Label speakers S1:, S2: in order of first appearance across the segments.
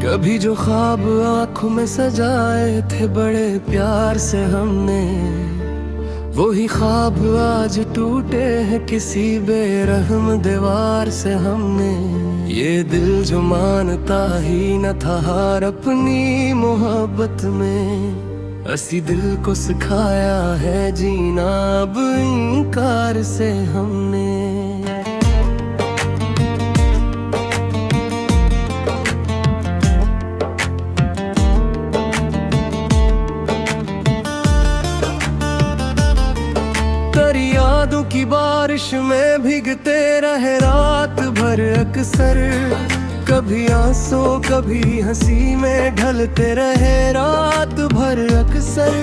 S1: कभी जो ख्वाब आँखों में सजाए थे बड़े प्यार से हमने, वही ख्वाब आज टूटे हैं किसी बेरहम दीवार से हमने। ये दिल जो मानता ही न था हार अपनी मोहब्बत में, असी दिल को सिखाया है जीना अब इनकार से हमने। तेरी यादों की बारिश में भीगते रहे रात भर अक्सर, कभी आंसू कभी हंसी में ढलते रहे रात भर अक्सर।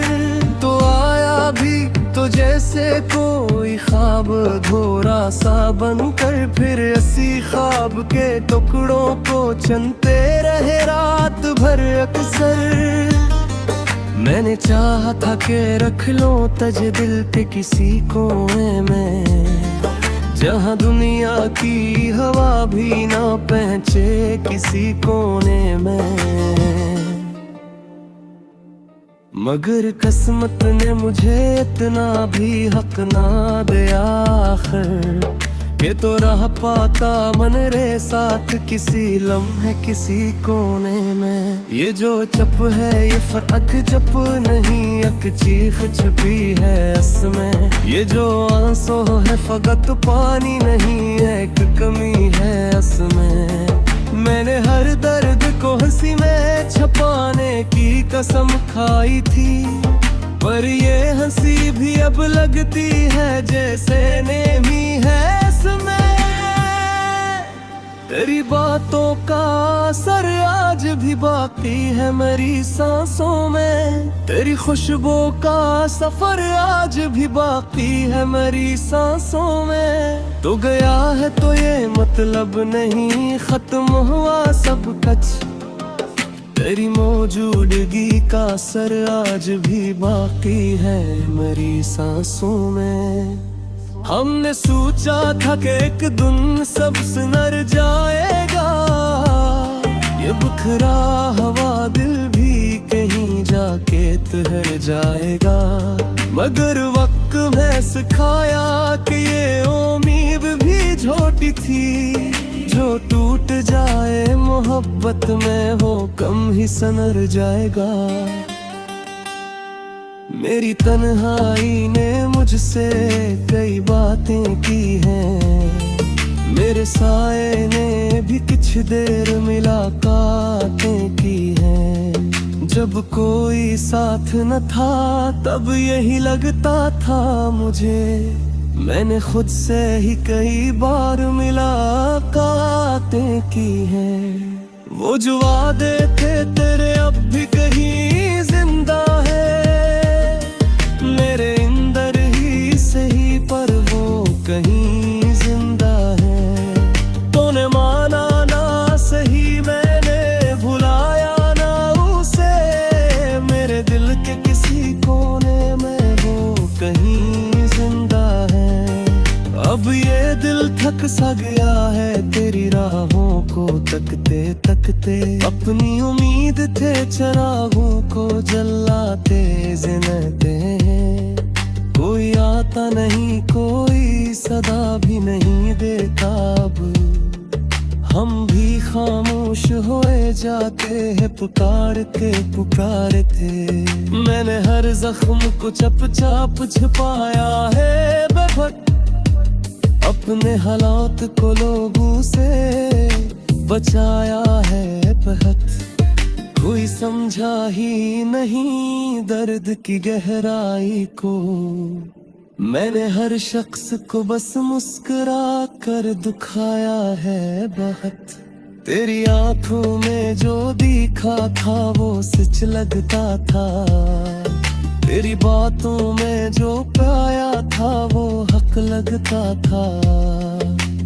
S1: तो आया भी तो जैसे कोई ख्वाब अधूरा सा बनकर, फिर असी ख्वाब के टुकड़ों को चुनते रहे रात भर अक्सर। मैंने चाहा था कि रख लो तज दिल के किसी कोने में, जहाँ दुनिया की हवा भी ना पहुंचे किसी कोने में। मगर किस्मत ने मुझे इतना भी हक ना दिया आखिर, कि तो रह पाता मन रे साथ किसी लम्हे किसी कोने में। ये जो चप है ये फर्क जप नहीं, एक चीख छुपी है इसमें। ये जो आंसू है फकत पानी नहीं, एक कमी है इसमें। मैंने हर दर्द को हंसी में छुपाने की कसम खाई थी, पर ये हंसी भी अब लगती है जैसे नेमी है इसमें। तेरी बातों का असर आज भी बाकी है मेरी सांसों में, तेरी खुशबू का सफर आज भी बाकी है मेरी सांसों में। तो गया है तो ये मतलब नहीं खत्म हुआ सब कुछ, तेरी मौजूदगी का असर आज भी बाकी है मेरी सांसों में। हमने सोचा था कि एक दिन सब सुधर जाएगा, ये बिखरा हुआ दिल भी कहीं जाके ठहर जाएगा। मगर वक्त में सिखाया कि ये उम्मीद भी झूठी थी, जो टूट जाए मोहब्बत में हो कम ही सनर जाएगा। मेरी तन्हाई ने मुझसे कई बातें की हैं, मेरे साए ने भी कुछ देर मुलाकातें की हैं। जब कोई साथ न था तब यही लगता था मुझे, मैंने खुद से ही कई बार मुलाकातें की हैं। वो जो वादे थे तेरे अब भी कहीं जिंदा है, मेरे अंदर ही सही पर वो कहीं जिंदा है। तूने माना ना सही मैंने भुलाया ना उसे, मेरे दिल के किसी कोने में वो कहीं जिंदा है। अब ये दिल थक सा गया है तेरी राहों को तकते तकते, अपनी उम्मीद थे चरागों को जलाते जिनते हैं। कोई आता नहीं कोई सदा भी नहीं देता, अब हम भी खामोश होए जाते हैं पुकारते पुकारते। मैंने हर जख्म को चप चाप छुपाया है बेफक, अपने हालात को लोगों से बचाया है बहुत। कोई समझा ही नहीं दर्द की गहराई को, मैंने हर शख्स को बस मुस्कुरा कर दुखाया है बहुत। तेरी आंखों में जो दिखा था वो सच लगता था, तेरी बातों में जो पाया था वो हक लगता था।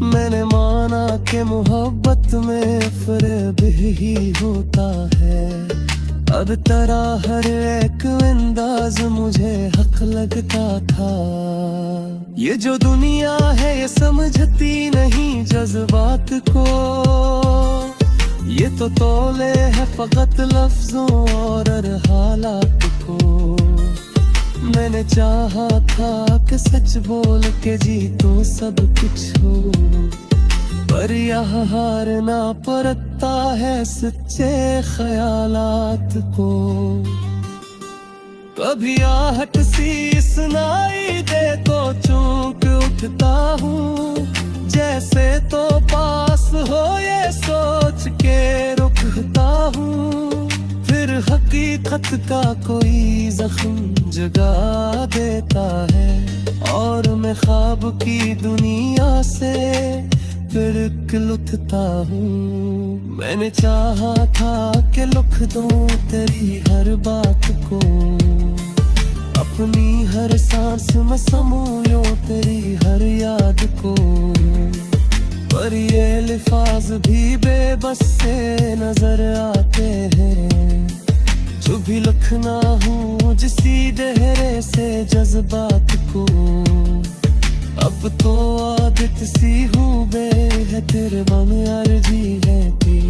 S1: मैंने माना कि मोहब्बत में फरेब ही होता है, अब तेरा हर एक अंदाज मुझे हक लगता था। ये जो दुनिया है ये समझती नहीं जज्बात को, ये तो तोले है फकत लफ्जों और हालात को। मैंने चाहा था कि सच बोल के जीतूं सब कुछ हो, पर यह हारना पड़ता है सच्चे ख्यालात को। कभी आहट सी सुनाई दे तो चौंक उठता हूँ, जैसे तो पास हो ये सोच के रुकता हूँ। फिर हकीकत का कोई जख्म जगा देता है, और मैं ख्वाब की दुनिया से फिर लुटता हूँ। मैंने चाहा था कि लिख दूं तेरी हर बात को, अपनी हर सांस में समूं तेरी हर याद को। पर ये लिफाज भी बेबस से नजर आते हैं, जो भी लिखना हूँ जिसी गहरे से जज्बात को। अब तो आदत सी हूँ बे है तेरे मन अर्जी है ती,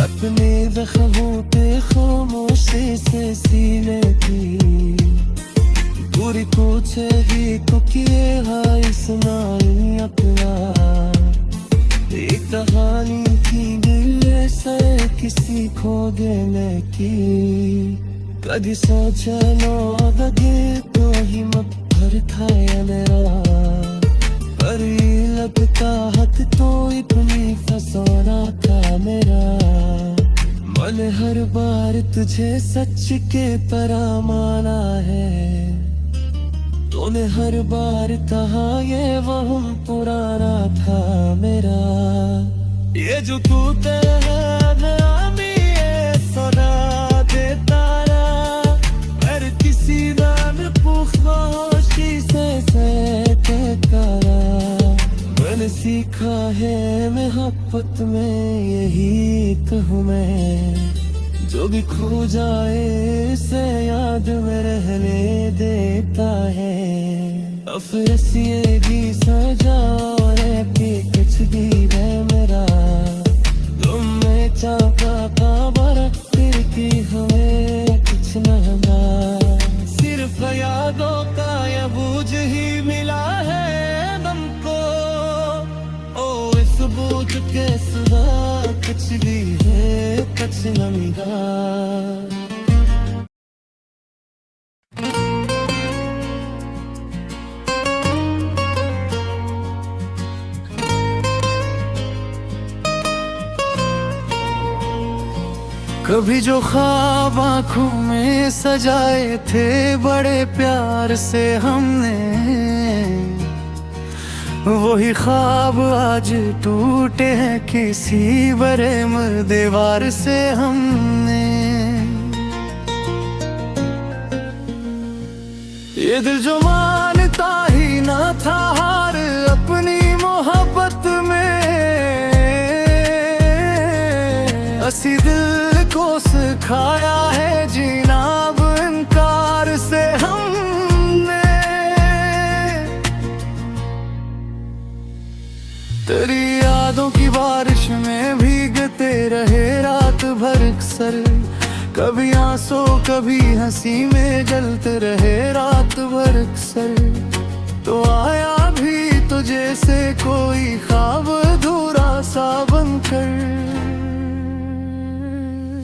S1: अपने ज़ख्मों पे खामोशी से सीने की। पूरी पूछेगी तो किए हाय सुनाई अपना, एक कहानी थी दिल से किसी खो देने की। कभी सोचा लो लगे तो हिम्मत भर खाया मेरा, पर ये लगता हक तो इतनी फसाना था मेरा। मन हर बार तुझे सच के परा माना है, तूने हर बार कहा ये वहम पुराना था मेरा। ये जो तू है नामी ये सदा देता रहा, पर किसी नाम पुख्तोशी से करा। मैंने सीखा है मोहब्बत में यही कहूँ मैं, जो भी खो जाए से याद में रहने देता है। अफरसिएगी सजा और भी कुछ भी है मेरा, तुम में चाहता था बरा फिर की हमें कुछ महंगा। सिर्फ यादों का यह बोझ ही मिला है हमको, ओ इस बोझ के सिवा कुछ भी है कुछ न मिला। कभी जो ख्वाब आँखों में सजाए थे बड़े प्यार से हमने, वही ख्वाब आज टूटे हैं किसी बड़े दीवार से हमने। ये दिल जो मानता ही ना था हार अपनी मोहब्बत में, असी दिल को सिखाया है जीना अब इनकार से हमने। तेरी यादों की बारिश में भीगते रहे रात भर अक्सर, कभी आंसू कभी हंसी में जलते रहे रात भर अक्सर। तो आया भी तो जैसे कोई ख्वाब अधूरा सा बनकर,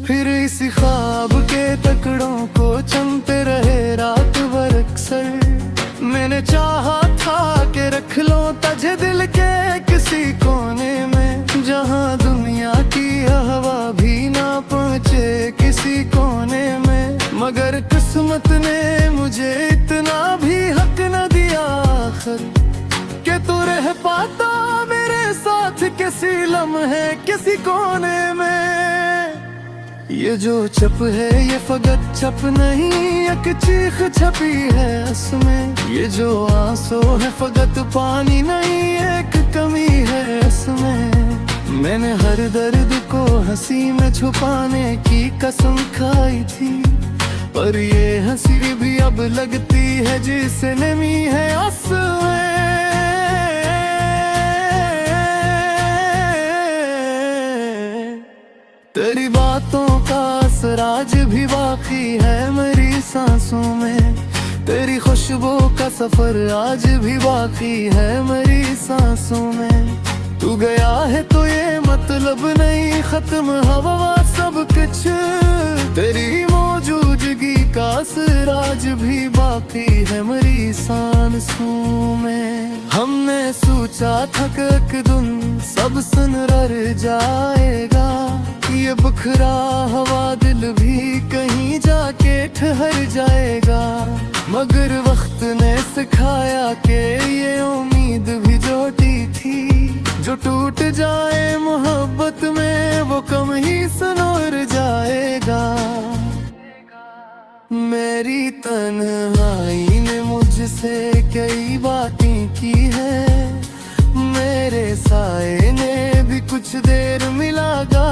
S1: फिर इसी ख्वाब के टुकड़ों को चमते रहे रात भर अक्सर। मैंने चाहा था कि रख लो तुझे दिल के किसी कोने में, जहां दुनिया की हवा भी ना पहुंचे किसी कोने में। मगर किस्मत ने मुझे इतना भी हक न दिया आखिर, कि तू रह पाता मेरे साथ किसी लम्हे किसी कोने में। ये जो छप है ये फकत छप नहीं, एक चीख छपी है इसमें। ये जो आंसू है फकत पानी नहीं, एक कमी है इसमें। मैंने हर दर्द को हंसी में छुपाने की कसम खाई थी, पर ये हंसी भी अब लगती है जिसे नमी है आंसुएं। तेरी बातों का असर आज भी बाकी है मेरी सांसों में, तेरी खुशबू का सफर आज भी बाकी है मेरी सांसों में। तू गया है तो ये मतलब नहीं खत्म हवा सब कुछ, तेरी मौजूदगी का असर आज भी बाकी है मेरी सांसों में। हमने सोचा था कि एक दिन सब सुनर जाएगा, ये बुखरा हवा दिल भी कहीं जाके ठहर जाएगा, मगर वक्त ने सिखाया कि ये उम्मीद भी झूठी थी, जो टूट जाए मोहब्बत में वो कम ही सुनर जाएगा। मेरी तन्हाई ने मुझसे कई बातें की है, मेरे साए ने भी कुछ देर मिला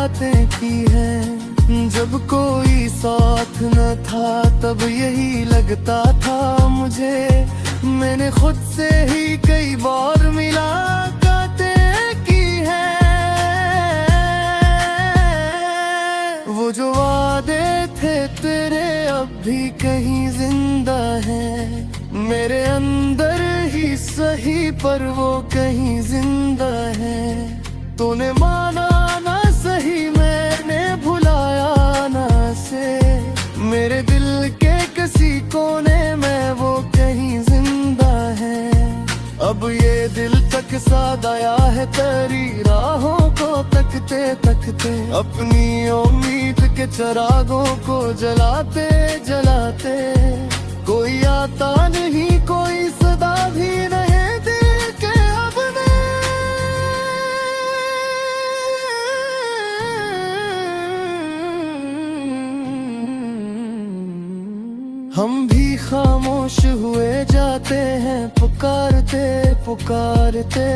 S1: बातें की है। जब कोई साथ न था तब यही लगता था मुझे, मैंने खुद से ही कई बार मुलाकातें की है। वो जो वादे थे तेरे अब भी कहीं जिंदा है, मेरे अंदर ही सही पर वो कहीं जिंदा है। तूने माना ना सही मैंने भुलाया ना से, मेरे दिल के किसी कोने में वो कहीं जिंदा है। अब ये दिल तक साथ आया है तेरी राहों को तकते तकते, अपनी उम्मीद के चिरागों को जलाते जलाते। कोई आता नहीं कोई सदा भी नहीं दिल के अपने, हम भी खामोश हुए जाते हैं पुकारते पुकारते।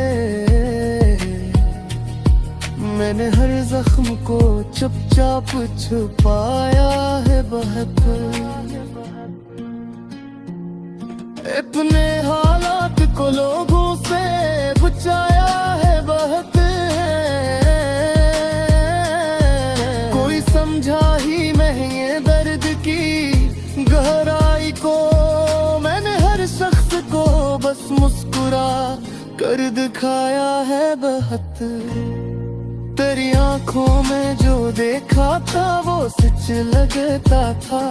S1: मैंने हर जख्म को चुपचाप छुपाया है बहुत, अपने हालात को लोगों से बचाया है बहुत। कोई समझा ही नहीं ये दर्द की गहराई को, मैंने हर शख्स को बस मुस्कुरा कर दिखाया है बहुत। तेरी आंखों में जो देखा था वो सच लगता था,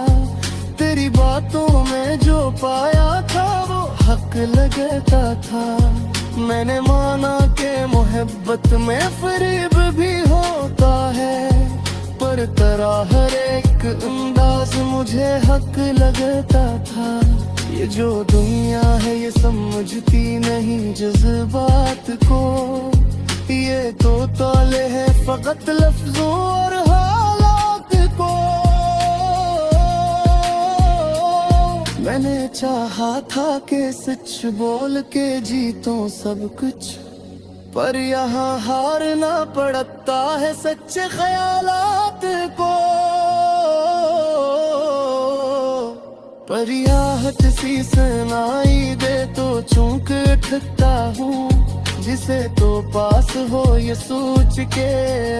S1: तेरी बातों में जो पाया था वो हक लगता था। मैंने माना कि मोहब्बत में फरेब भी होता है, पर तेरा हर एक अंदाज मुझे हक लगता था। ये जो दुनिया है ये समझती नहीं जज्बात को, ये तो ताले है फकत लफ्जों और हालात को। मैंने चाहा था कि सच बोल के जीतूं सब कुछ, पर यहाँ हारना पड़ता है सच्चे ख्यालात को। पर याहट सी सुनाई दे तो चूक उठता हूँ, जिसे तो पास हो ये सोच के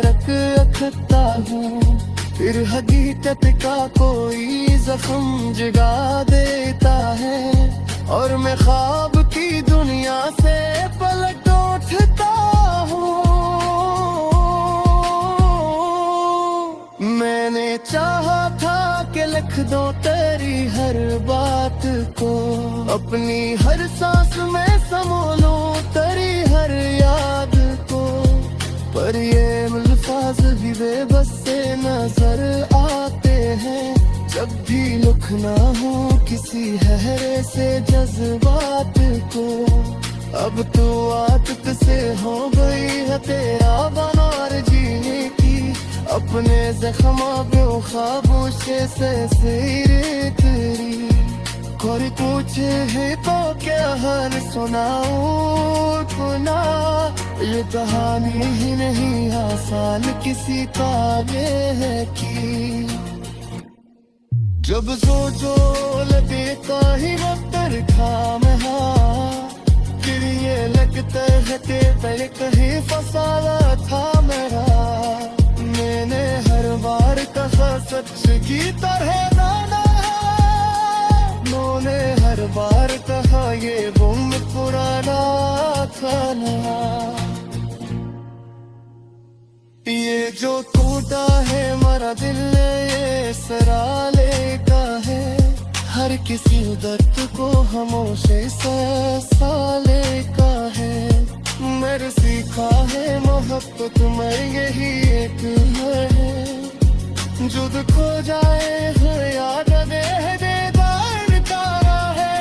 S1: रखता हूँ। फिर हकीकत का कोई जख्म जगा देता है, और मैं ख्वाब की दुनिया से पलट उठता हूँ। मैंने चाहा था कि लिख दो तेरी हर बात को, अपनी हर सांस में समो लूं तेरी हर याद को। पर ये अल्फाज भी बेबस से नजर आते हैं, जब भी लिखना हो किसी हैरे से जज्बात को। अब तो आदत से हो गई है तेरा बनार जीने की, अपने जख्मा पे खामोशी से सैर तेरी। कोई पूछे है तो क्या हाल सुनाऊं गुना, ये कहानी ही नहीं आसान किसी काबे है की। जब सोचो लगे ही वक्त खाम, फिर ये लगता है कि कहीं फसाला था मेरा। मैंने हर सच की तरह नाना उन्होंने हर बार कहा ये गुम पुराना था ना। ये जो टूटा है मरा दिल ये सराले का है, हर किसी दर्द को खामोशी से साले का है। मैंने सीखा है मोहब्बत में यही एक है, जुद खो जाए है याद दे दीदार तारा है।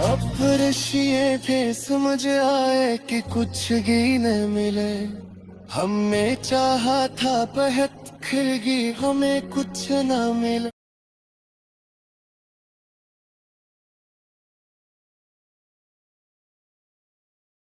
S1: अब फरशिए थे समझ आए कि कुछ गीने मिले, हमने चाहा था बेहद खिलगी हमें कुछ ना मिले।